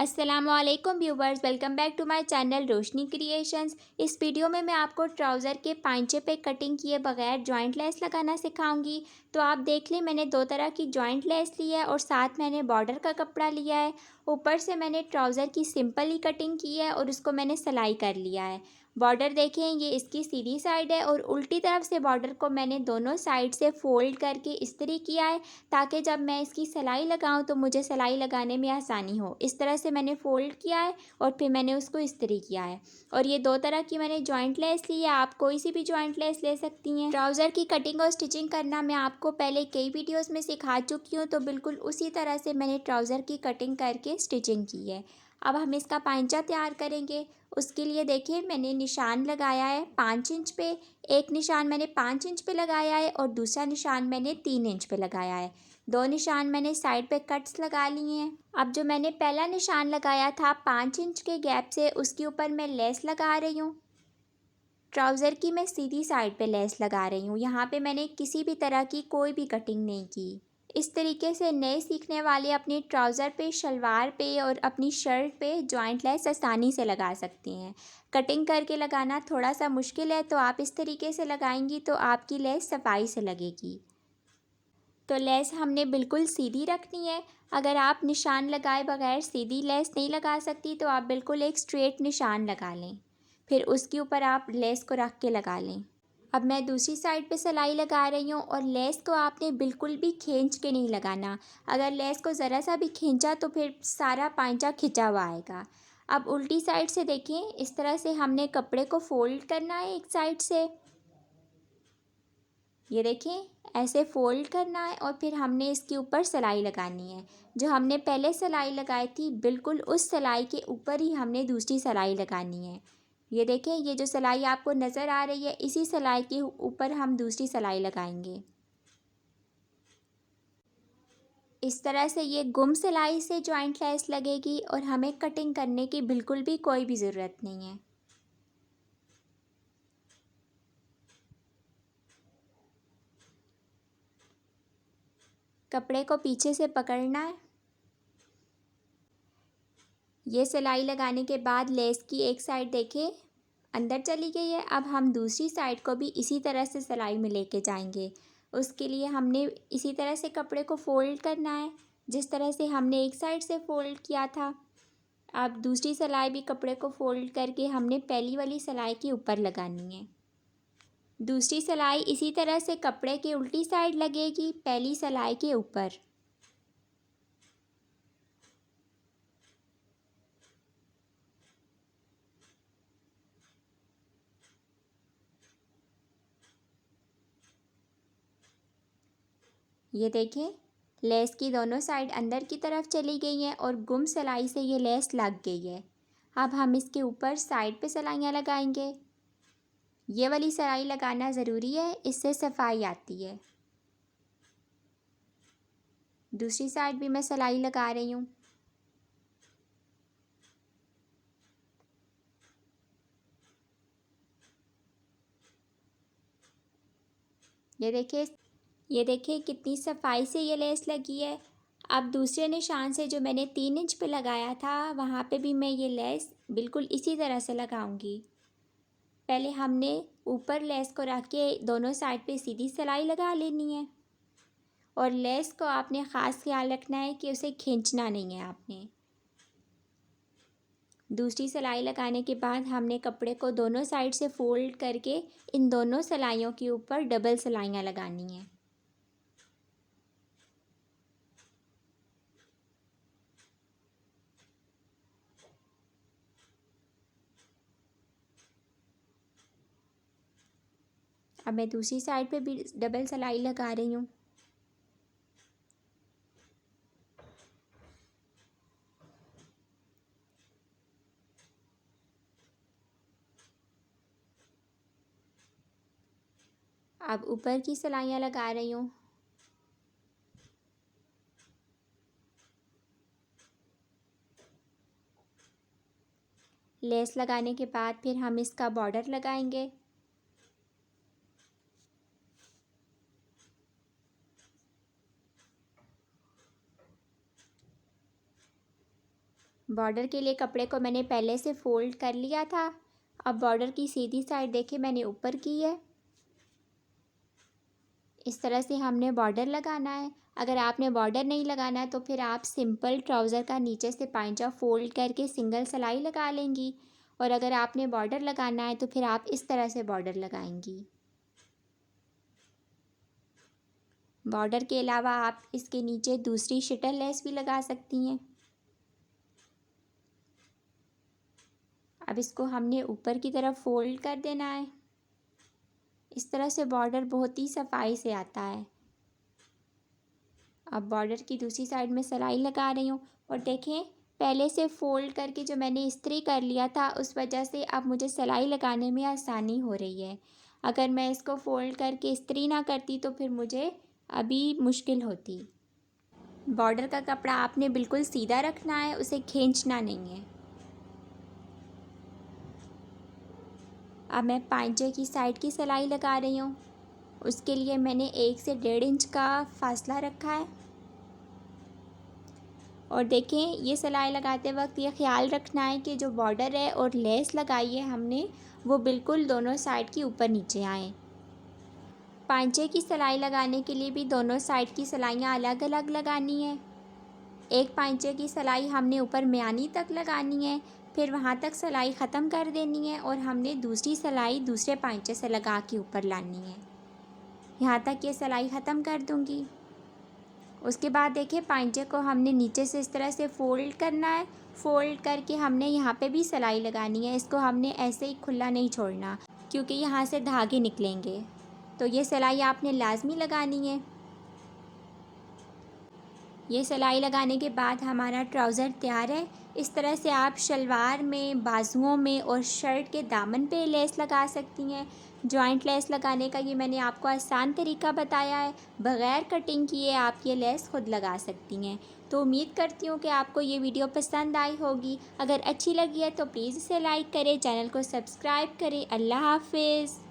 अस्सलामुअलैकुम viewers, welcome back to my channel Roshni creations. इस video में मैं आपको ट्राउज़र के पांचे पे कटिंग किए बगैर जॉइंट लेस लगाना सिखाऊंगी। तो आप देख लें, मैंने दो तरह की जॉइंट लेस ली है और साथ मैंने बॉर्डर का कपड़ा लिया है। ऊपर से मैंने ट्राउज़र की सिंपल ही कटिंग की है और उसको मैंने सिलाई कर लिया है। बॉर्डर देखें, ये इसकी सीधी साइड है और उल्टी तरफ से बॉर्डर को मैंने दोनों साइड से फ़ोल्ड करके इस्त्री किया है, ताकि जब मैं इसकी सिलाई लगाऊं तो मुझे सिलाई लगाने में आसानी हो। इस तरह से मैंने फ़ोल्ड किया है और फिर मैंने उसको इस्त्री किया है। और ये दो तरह की मैंने जॉइंट लेस ली है, आप कोई सी भी जॉइंट लेस ले सकती हैं। ट्राउज़र की कटिंग और स्टिचिंग करना मैं आपको पहले कई वीडियोज़ में सिखा चुकी हूँ, तो बिल्कुल उसी तरह से मैंने ट्राउज़र की कटिंग करके स्टिचिंग की है। अब हम इसका पांचा तैयार करेंगे। उसके लिए देखिए, मैंने निशान लगाया है 5 इंच पे। एक निशान मैंने 5 इंच पे लगाया है और दूसरा निशान मैंने 3 इंच पे लगाया है। दो निशान मैंने साइड पे कट्स लगा लिए हैं। अब जो मैंने पहला निशान लगाया था 5 इंच के गैप से, उसके ऊपर मैं लेस लगा रही हूँ। ट्राउज़र की मैं सीधी साइड पे लेस लगा रही हूँ। यहाँ पे मैंने किसी भी तरह की कोई भी कटिंग नहीं की। इस तरीके से नए सीखने वाले अपने ट्राउज़र पे, शलवार पे और अपनी शर्ट पे जॉइंट लेस आसानी से लगा सकते हैं। कटिंग करके लगाना थोड़ा सा मुश्किल है, तो आप इस तरीके से लगाएंगी तो आपकी लेस सफाई से लगेगी। तो लेस हमने बिल्कुल सीधी रखनी है। अगर आप निशान लगाए बगैर सीधी लेस नहीं लगा सकती, तो आप बिल्कुल एक स्ट्रेट निशान लगा लें, फिर उसके ऊपर आप लेस को रख के लगा लें। अब मैं दूसरी साइड पे सिलाई लगा रही हूँ और लेस को आपने बिल्कुल भी खींच के नहीं लगाना। अगर लेस को ज़रा सा भी खींचा तो फिर सारा पांचा खिंचा हुआ आएगा। अब उल्टी साइड से देखें, इस तरह से हमने कपड़े को फोल्ड करना है एक साइड से। ये देखें, ऐसे फ़ोल्ड करना है और फिर हमने इसके ऊपर सिलाई लगानी है। जो हमने पहले सिलाई लगाई थी, बिल्कुल उस सिलाई के ऊपर ही हमने दूसरी सिलाई लगानी है। ये देखें, ये जो सिलाई आपको नज़र आ रही है, इसी सिलाई के ऊपर हम दूसरी सिलाई लगाएंगे। इस तरह से ये गुम सिलाई से जॉइंट लेस लगेगी और हमें कटिंग करने की बिल्कुल भी कोई भी ज़रूरत नहीं है। कपड़े को पीछे से पकड़ना है। ये सिलाई लगाने के बाद लेस की एक साइड देखिए अंदर चली गई है। अब हम दूसरी साइड को भी इसी तरह से सिलाई में लेके जाएंगे। उसके लिए हमने इसी तरह से कपड़े को फ़ोल्ड करना है, जिस तरह से हमने एक साइड से फ़ोल्ड किया था। अब दूसरी सिलाई भी कपड़े को फ़ोल्ड करके हमने पहली वाली सिलाई के ऊपर लगानी है। दूसरी सिलाई इसी तरह से कपड़े के उल्टी साइड लगेगी, पहली सिलाई के ऊपर। ये देखें, लेस की दोनों साइड अंदर की तरफ चली गई हैं और गुम सिलाई से ये लेस लग गई है। अब हम इसके ऊपर साइड पे सिलाइयाँ लगाएंगे। ये वाली सिलाई लगाना ज़रूरी है, इससे सफाई आती है। दूसरी साइड भी मैं सिलाई लगा रही हूँ। ये देखिए कितनी सफाई से ये लेस लगी है। अब दूसरे निशान से जो मैंने 3 इंच पे लगाया था, वहाँ पे भी मैं ये लेस बिल्कुल इसी तरह से लगाऊंगी। पहले हमने ऊपर लेस को रख के दोनों साइड पे सीधी सिलाई लगा लेनी है और लेस को आपने ख़ास ख्याल रखना है कि उसे खींचना नहीं है आपने। दूसरी सिलाई लगाने के बाद हमने कपड़े को दोनों साइड से फ़ोल्ड करके इन दोनों सिलाइयों के ऊपर डबल सिलाइयाँ लगानी हैं। अब मैं दूसरी साइड पे भी डबल सिलाई लगा रही हूँ। अब ऊपर की सिलाइयाँ लगा रही हूँ। लेस लगाने के बाद फिर हम इसका बॉर्डर लगाएंगे। बॉर्डर के लिए कपड़े को मैंने पहले से फ़ोल्ड कर लिया था। अब बॉर्डर की सीधी साइड देखिए मैंने ऊपर की है। इस तरह से हमने बॉर्डर लगाना है। अगर आपने बॉर्डर नहीं लगाना है तो फिर आप सिंपल ट्राउज़र का नीचे से पाइंचा फ़ोल्ड करके सिंगल सिलाई लगा लेंगी, और अगर आपने बॉर्डर लगाना है तो फिर आप इस तरह से बॉर्डर लगाएंगी। बॉर्डर के अलावा आप इसके नीचे दूसरी शटल लेस भी लगा सकती हैं। अब इसको हमने ऊपर की तरफ फ़ोल्ड कर देना है। इस तरह से बॉर्डर बहुत ही सफाई से आता है। अब बॉर्डर की दूसरी साइड में सिलाई लगा रही हूँ, और देखें पहले से फ़ोल्ड करके जो मैंने इस्त्री कर लिया था उस वजह से अब मुझे सिलाई लगाने में आसानी हो रही है। अगर मैं इसको फ़ोल्ड करके इस्त्री ना करती तो फिर मुझे अभी मुश्किल होती। बॉर्डर का कपड़ा आपने बिल्कुल सीधा रखना है, उसे खींचना नहीं है। अब मैं पाइंचे की साइड की सिलाई लगा रही हूँ। उसके लिए मैंने 1 से 1.5 इंच का फासला रखा है। और देखें ये सिलाई लगाते वक्त ये ख़्याल रखना है कि जो बॉर्डर है और लेस लगाई है हमने वो बिल्कुल दोनों साइड की ऊपर नीचे आए। पाइंचे की सिलाई लगाने के लिए भी दोनों साइड की सिलाइयाँ अलग अलग लगानी है। एक पाइंचे की सिलाई हमने ऊपर म्यानी तक लगानी है, फिर वहाँ तक सिलाई ख़त्म कर देनी है और हमने दूसरी सिलाई दूसरे पाइंचे से लगा के ऊपर लानी है। यहाँ तक ये सिलाई ख़त्म कर दूँगी। उसके बाद देखिए पाइंचे को हमने नीचे से इस तरह से फ़ोल्ड करना है। फ़ोल्ड करके हमने यहाँ पे भी सिलाई लगानी है। इसको हमने ऐसे ही खुला नहीं छोड़ना, क्योंकि यहाँ से धागे निकलेंगे। तो ये सिलाई आपने लाजमी लगानी है। ये सिलाई लगाने के बाद हमारा ट्राउज़र तैयार है। इस तरह से आप शलवार में, बाजुओं में और शर्ट के दामन पे लेस लगा सकती हैं। जॉइंट लेस लगाने का ये मैंने आपको आसान तरीका बताया है। बग़ैर कटिंग किए आप ये लेस खुद लगा सकती हैं। तो उम्मीद करती हूँ कि आपको ये वीडियो पसंद आई होगी। अगर अच्छी लगी है तो प्लीज़ इसे लाइक करें, चैनल को सब्सक्राइब करें। अल्लाह हाफ़िज़।